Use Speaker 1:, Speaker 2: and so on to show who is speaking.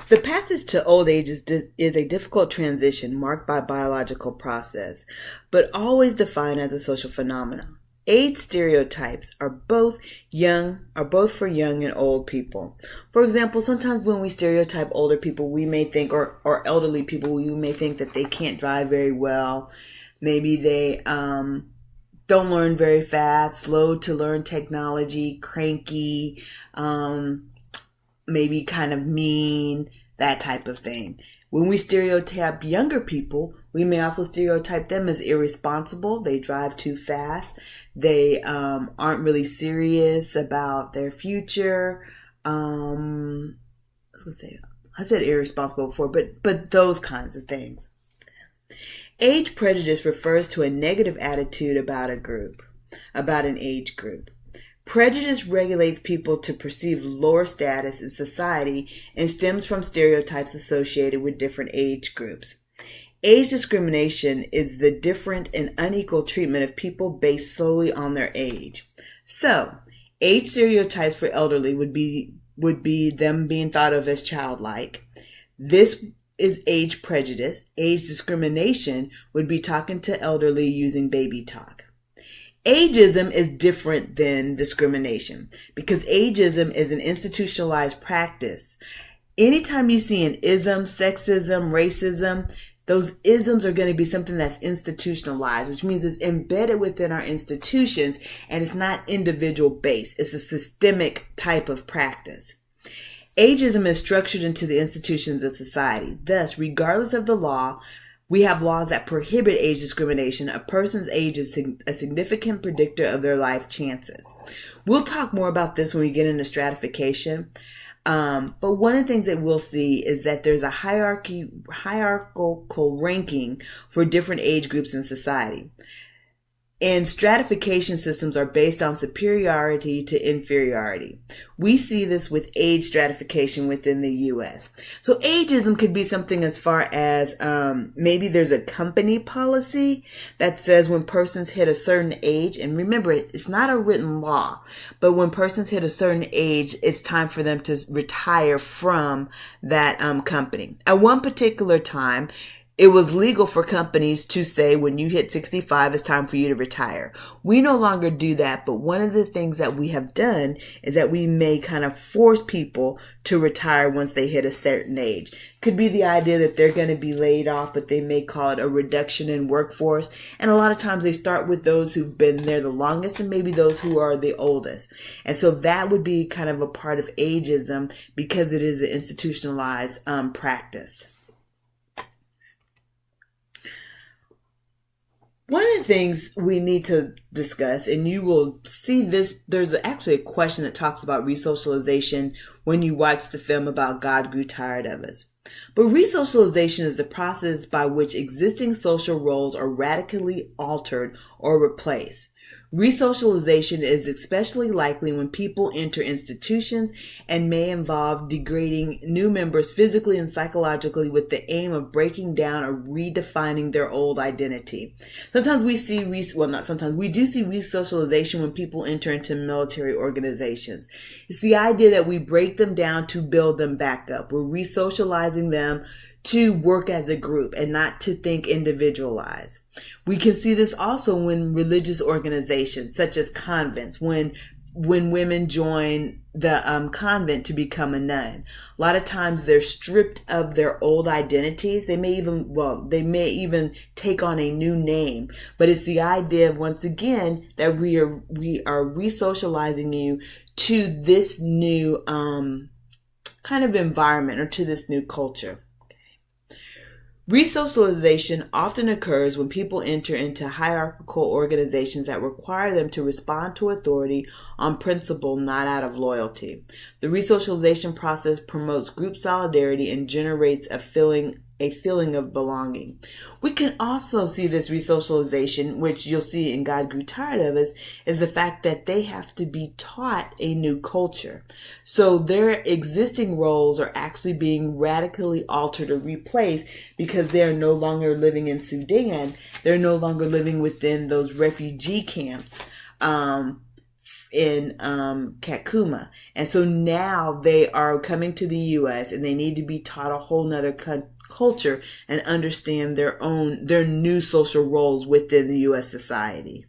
Speaker 1: The passage to old age is a difficult transition marked by biological process, but always defined as a social phenomenon. Age stereotypes are both for young and old people. For example, sometimes when we stereotype older people, we may think, or elderly people, we may think that they can't drive very well. Maybe they don't learn very fast, slow to learn technology, cranky, maybe kind of mean, that type of thing. When we stereotype younger people, we may also stereotype them as irresponsible. They drive too fast. They aren't really serious about their future. I said irresponsible before, but those kinds of things. Age prejudice refers to a negative attitude about an age group. Prejudice regulates people to perceive lower status in society and stems from stereotypes associated with different age groups. Age discrimination is the different and unequal treatment of people based solely on their age. So, age stereotypes for elderly would be them being thought of as childlike. This is age prejudice. Age discrimination would be talking to elderly using baby talk. Ageism is different than discrimination because ageism is an institutionalized practice. Anytime you see an ism, sexism, racism, those isms are going to be something that's institutionalized, which means it's embedded within our institutions and it's not individual based. It's a systemic type of practice. Ageism is structured into the institutions of society. Thus, regardless of the law, we have laws that prohibit age discrimination. A person's age is a significant predictor of their life chances. We'll talk more about this when we get into stratification. But one of the things that we'll see is that there's a hierarchical ranking for different age groups in society. And stratification systems are based on superiority to inferiority. We see this with age stratification within the U.S. So ageism could be something as far as maybe there's a company policy that says when persons hit a certain age, and remember, it's not a written law, but when persons hit a certain age, it's time for them to retire from that company. At one particular time, it was legal for companies to say when you hit 65, it's time for you to retire. We no longer do that, but one of the things that we have done is that we may kind of force people to retire once they hit a certain age. Could be the idea that they're going to be laid off, but they may call it a reduction in workforce. And a lot of times they start with those who've been there the longest and maybe those who are the oldest. And so that would be kind of a part of ageism because it is an institutionalized practice. One of the things we need to discuss, and you will see this, there's actually a question that talks about resocialization when you watch the film about God Grew Tired of Us. But resocialization is the process by which existing social roles are radically altered or replaced. Resocialization is especially likely when people enter institutions and may involve degrading new members physically and psychologically with the aim of breaking down or redefining their old identity. Sometimes we see, we do see resocialization when people enter into military organizations. It's the idea that we break them down to build them back up. We're resocializing them to work as a group and not to think individualized. We can see this also when religious organizations such as convents, when women join the convent to become a nun. A lot of times they're stripped of their old identities. They may even take on a new name. But it's the idea of, once again, that we are resocializing you to this new kind of environment or to this new culture. Resocialization often occurs when people enter into hierarchical organizations that require them to respond to authority on principle, not out of loyalty. The resocialization process promotes group solidarity and generates a feeling of belonging. We can also see this resocialization, which you'll see in God Grew Tired of Us, is the fact that they have to be taught a new culture. So their existing roles are actually being radically altered or replaced because they are no longer living in Sudan. They're no longer living within those refugee camps. in Kakuma. And so now they are coming to the U.S. and they need to be taught a whole nother culture and understand their new social roles within the U.S. society.